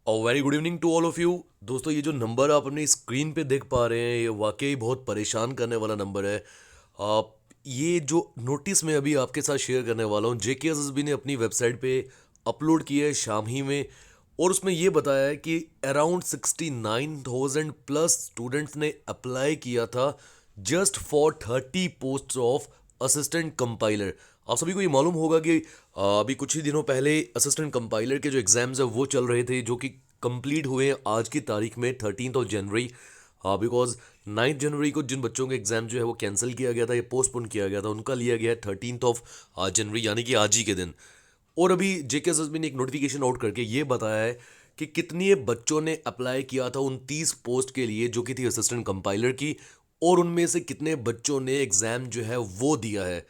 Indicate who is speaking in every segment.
Speaker 1: Very good evening to all of you. दोस्तों, ये जो नंबर आप अपनी स्क्रीन पे देख पा रहे हैं, ये वाकई बहुत परेशान करने वाला नंबर है। आप ये जो नोटिस मैं अभी आपके साथ शेयर करने वाला हूँ, जेके एसएसबी ने अपनी वेबसाइट पे अपलोड किया है शाम ही में। और उसमें ये बताया है कि अराउंड 69,000 प्लस स्टूडेंट्स ने अप्लाई किया था just for 30 post of assistant compiler. आप सभी को ये मालूम होगा कि अभी कुछ ही दिनों पहले असिस्टेंट कंपाइलर के जो एग्ज़ाम्स है वो चल रहे थे, जो कि कंप्लीट हुए हैं आज की तारीख में 13 जनवरी। बिकॉज 9 जनवरी को जिन बच्चों के एग्ज़ाम जो है वो कैंसिल किया गया था या पोस्टपोन किया गया था, उनका लिया गया है 13 जनवरी, यानी कि आज ही के दिन। और अभी जेकेएसएसबी ने एक नोटिफिकेशन आउट करके ये बताया है कि कितने बच्चों ने अप्लाई किया था उन 30 पोस्ट के लिए जो कि थी असिस्टेंट कंपाइलर की, और उनमें से कितने बच्चों ने एग्ज़ाम जो है वो दिया है।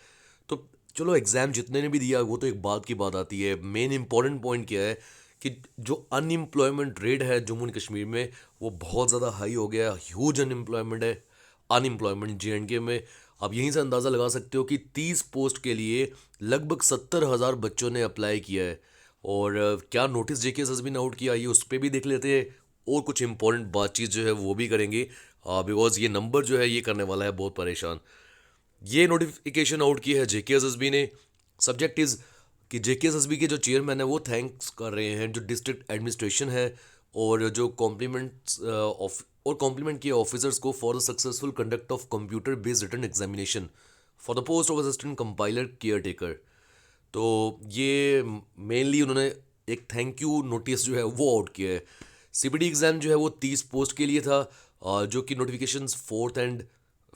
Speaker 1: तो चलो, एग्ज़ाम जितने ने भी दिया वो तो एक बात की बात आती है। मेन इंपॉर्टेंट पॉइंट क्या है कि जो अनएम्प्लॉयमेंट रेट है जम्मू एंड कश्मीर में, वो बहुत ज़्यादा हाई हो गया। ह्यूज अनएम्प्लॉयमेंट है, अनएम्प्लॉयमेंट जेएंडके में। आप यहीं से अंदाज़ा लगा सकते हो कि 30 पोस्ट के लिए लगभग 70,000 बच्चों ने अप्लाई किया है। और क्या नोटिस जेकेएसएसबी ने आउट किया, ये उस पर भी देख लेते हैं। और कुछ इंपॉर्टेंट बातचीत जो है वो भी करेंगे, बिकॉज ये नंबर जो है ये करने वाला है बहुत परेशान। ये नोटिफिकेशन आउट की है जेकेएसएसबी ने। सब्जेक्ट इज़ कि जेकेएसएसबी के जो चेयरमैन है वो थैंक्स कर रहे हैं जो डिस्ट्रिक्ट एडमिनिस्ट्रेशन है, और जो कॉम्प्लीमेंट किए ऑफिसर्स को for the successful conduct of computer based written examination for the post of assistant compiler care taker. तो ये मेनली उन्होंने एक थैंक यू नोटिस जो है वो आउट किया है। सीपीटी एग्ज़ाम जो है वो 30 पोस्ट के लिए था, जो कि नोटिफिकेशन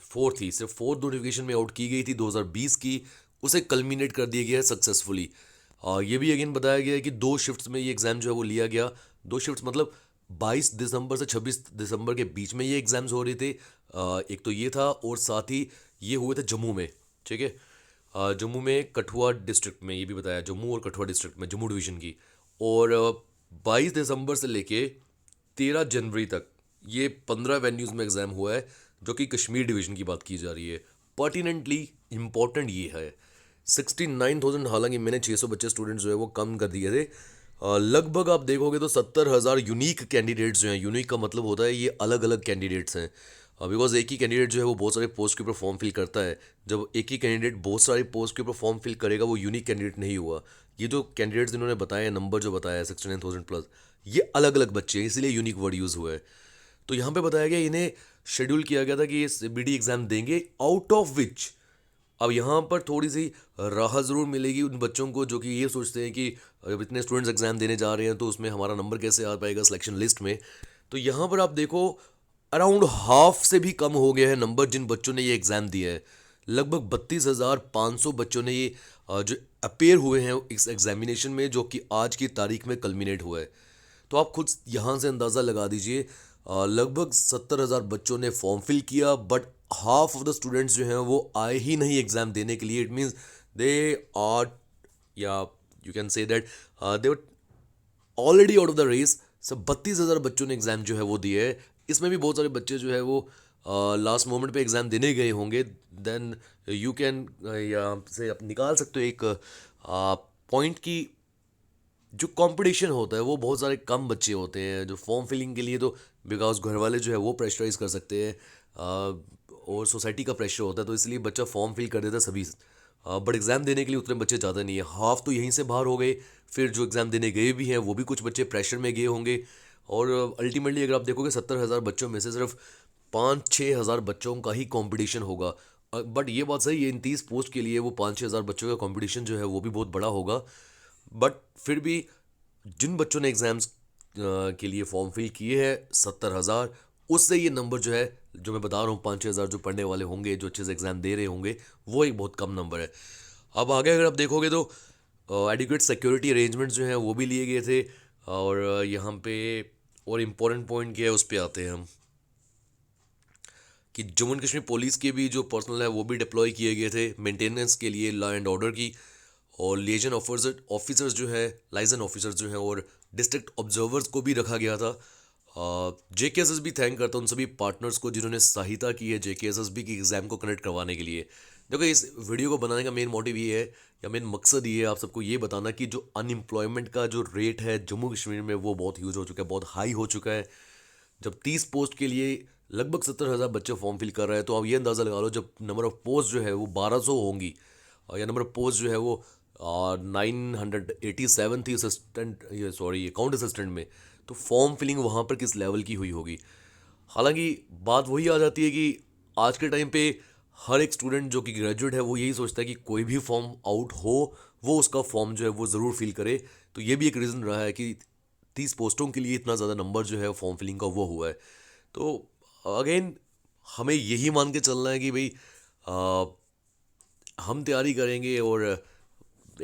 Speaker 1: फोर्थ ही सिर्फ फोर्थ नोटिफिकेशन में आउट की गई थी 2020 की। उसे कल्मिनेट कर दिया गया है सक्सेसफुली। ये भी अगेन बताया गया है कि 2 शिफ्ट्स में ये एग्ज़ाम जो है वो लिया गया। 2 शिफ्ट्स मतलब 22 दिसंबर से 26 दिसंबर के बीच में ये एग्ज़ाम्स हो रहे थे। एक तो ये था, और साथ ही ये हुए थे जम्मू में। ठीक है, जम्मू में कठुआ डिस्ट्रिक्ट में, ये भी बताया जम्मू और कठुआ डिस्ट्रिक्ट में, जम्मू डिवीज़न की। और 22 दिसंबर से लेके 13 जनवरी तक ये 15 वेन्यूज़ में एग्ज़ाम हुआ है, जो कि कश्मीर डिवीज़न की बात की जा रही है। पर्टिनेंटली इम्पॉर्टेंट ये है, 69,000, हालांकि मैंने 600 बच्चे स्टूडेंट्स जो है वो कम कर दिए थे। लगभग आप देखोगे तो 70,000 यूनिक कैंडिडेट्स जो हैं, यूनिक का मतलब होता है ये अलग अलग कैंडिडेट्स हैं। बिकॉज एक ही कैंडिडेट जो है वो बहुत सारे पोस्ट के ऊपर फॉर्म फिल करता है। जब एक ही कैंडिडेट बहुत सारे पोस्ट के ऊपर फॉर्म फिल करेगा, वो यूनिक कैंडिडेट नहीं हुआ। ये जो कैंडिडेट्स इन्होंने बताया, नंबर जो बताया है 69,000 प्लस, ये अलग अलग बच्चे हैं, इसीलिए यूनिक वर्ड यूज़ हुआ है। तो यहाँ पे बताया गया इन्हें शेड्यूल किया गया था कि ये सीबीडी एग्ज़ाम देंगे, आउट ऑफ विच अब यहाँ पर थोड़ी सी राहत ज़रूर मिलेगी उन बच्चों को जो कि ये सोचते हैं कि अब इतने स्टूडेंट्स एग्ज़ाम देने जा रहे हैं तो उसमें हमारा नंबर कैसे आ पाएगा सिलेक्शन लिस्ट में। तो यहाँ पर आप देखो, अराउंड हाफ से भी कम हो गया है नंबर जिन बच्चों ने ये एग्ज़ाम दिया है। लगभग 32,500 बच्चों ने ये जो अपेयर हुए हैं इस एग्जामिनेशन में, जो कि आज की तारीख में कल्मिनेट हुआ है। तो आप खुद यहाँ से अंदाज़ा लगा दीजिए, लगभग 70,000 बच्चों ने फॉर्म फिल किया, but half of the students जो हैं वो आए ही नहीं एग्ज़ाम देने के लिए। इट मीन्स दे आर, या you can say that they already out of the race. सब 32,000 बच्चों ने एग्ज़ाम जो है वो दिए है। इसमें भी बहुत सारे बच्चे जो है वो लास्ट मोमेंट पे एग्ज़ाम देने गए होंगे। देन यू कैन यहाँ से आप निकाल सकते हो एक पॉइंट की जो कंपटीशन होता है वो बहुत सारे कम बच्चे होते हैं जो फॉर्म फिलिंग के लिए, तो बिकॉज घर वाले जो है वो प्रेशराइज कर सकते हैं, और सोसाइटी का प्रेशर होता है, तो इसलिए बच्चा फॉर्म फिल कर देता है सभी। बट एग्ज़ाम देने के लिए उतने बच्चे ज़्यादा नहीं है, हाफ तो यहीं से बाहर हो गए। फिर जो एग्ज़ाम देने गए भी हैं वो भी कुछ बच्चे प्रेशर में गए होंगे। और अल्टीमेटली अगर आप देखोगे 70,000 बच्चों में से सिर्फ 5-6 हज़ार बच्चों का ही कंपटीशन होगा। बट ये बात सही है, इन 30 पोस्ट के लिए वो 5-6 हज़ार बच्चों का कंपटीशन जो है वो भी बहुत बड़ा होगा। बट फिर भी जिन बच्चों ने एग्ज़ाम्स के लिए फॉर्म फिल किए हैं 70,000, उससे ये नंबर जो है, जो मैं बता रहा हूँ 5-6 हज़ार जो पढ़ने वाले होंगे, जो अच्छे से एग्ज़ाम दे रहे होंगे, वो एक बहुत कम नंबर है। अब आगे अगर आप देखोगे तो एडिक्वेट सिक्योरिटी अरेंजमेंट्स जो हैं वो भी लिए गए थे। और यहाँ पे और इम्पोर्टेंट पॉइंट क्या है उस पर आते हैं हम, कि जम्मू एंड कश्मीर पुलिस के भी जो पर्सनल है वो भी डिप्लॉय किए गए थे मेंटेनेंस के लिए, लॉ एंड ऑर्डर की। और लिएजन ऑफिसर्स जो है, लाइजन ऑफिसर्स जो हैं, और डिस्ट्रिक्ट ऑब्जर्वर्स को भी रखा गया था। जेकेएसएस भी थैंक करता हूँ उन सभी पार्टनर्स को जिन्होंने सहायता की है जेकेएसएस भी की एग्ज़ाम को कनेक्ट करवाने के लिए। देखो इस वीडियो को बनाने का मेन मोटिव ये है या मेन मकसद ये है आप सबको ये बताना कि जो अनएम्प्लॉयमेंट का जो रेट है जम्मू कश्मीर में वो बहुत ह्यूज हो चुका है, बहुत हाई हो चुका है। जब 30 पोस्ट के लिए लगभग 70,000 बच्चे फॉर्म फिल कर रहे हैं तो आप ये अंदाज़ा लगा लो जब नंबर ऑफ पोस्ट जो है वो 1200 होंगी और या नंबर ऑफ पोस्ट जो है वो 987 थी असिस्टेंट, ये सॉरी अकाउंट असिस्टेंट में, तो फॉर्म फिलिंग वहाँ पर किस लेवल की हुई होगी। हालांकि बात वही आ जाती है कि आज के टाइम पे हर एक स्टूडेंट जो कि ग्रेजुएट है वो यही सोचता है कि कोई भी फॉर्म आउट हो वो उसका फॉर्म जो है वो ज़रूर फिल करे। तो ये भी एक रीज़न रहा है कि 30 पोस्टों के लिए इतना ज़्यादा नंबर जो है फॉर्म फिलिंग का वो हुआ है। तो अगेन हमें यही मान के चलना है कि भाई आ, हम तैयारी करेंगे और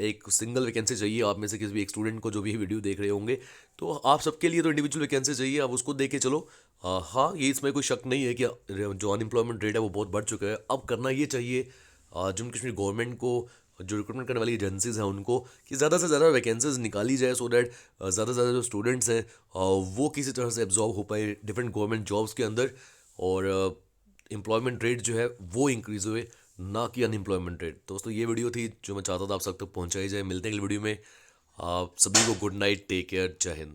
Speaker 1: एक सिंगल वैकेंसी चाहिए आप में से किसी भी एक स्टूडेंट को जो भी वीडियो देख रहे होंगे, तो आप सबके लिए तो इंडिविजुअल वैकेंसी चाहिए, आप उसको देख के चलो। हाँ ये इसमें कोई शक नहीं है कि जो अनएम्प्लॉयमेंट रेट है वो बहुत बढ़ चुका है। अब करना ये चाहिए जम्मू कश्मीर गवर्नमेंट को, जो रिक्रूटमेंट करने वाली एजेंसीज हैं उनको, कि ज़्यादा से ज़्यादा वैकेंसीज निकाली जाए सो दैट ज़्यादा से ज़्यादा जो स्टूडेंट्स हैं वो किसी तरह से एब्जॉर्ब हो पाए डिफरेंट गवर्नमेंट जॉब्स के अंदर, और एम्प्लॉयमेंट रेट जो है वो इंक्रीज़ हुए, ना कि अनएम्प्लॉयमेंट रेट। दोस्तों ये वीडियो थी जो मैं चाहता था आप सब तक पहुंचाई जाए। मिलते हैं अगली वीडियो में। आप सभी को गुड नाइट, टेक केयर, जय हिंद।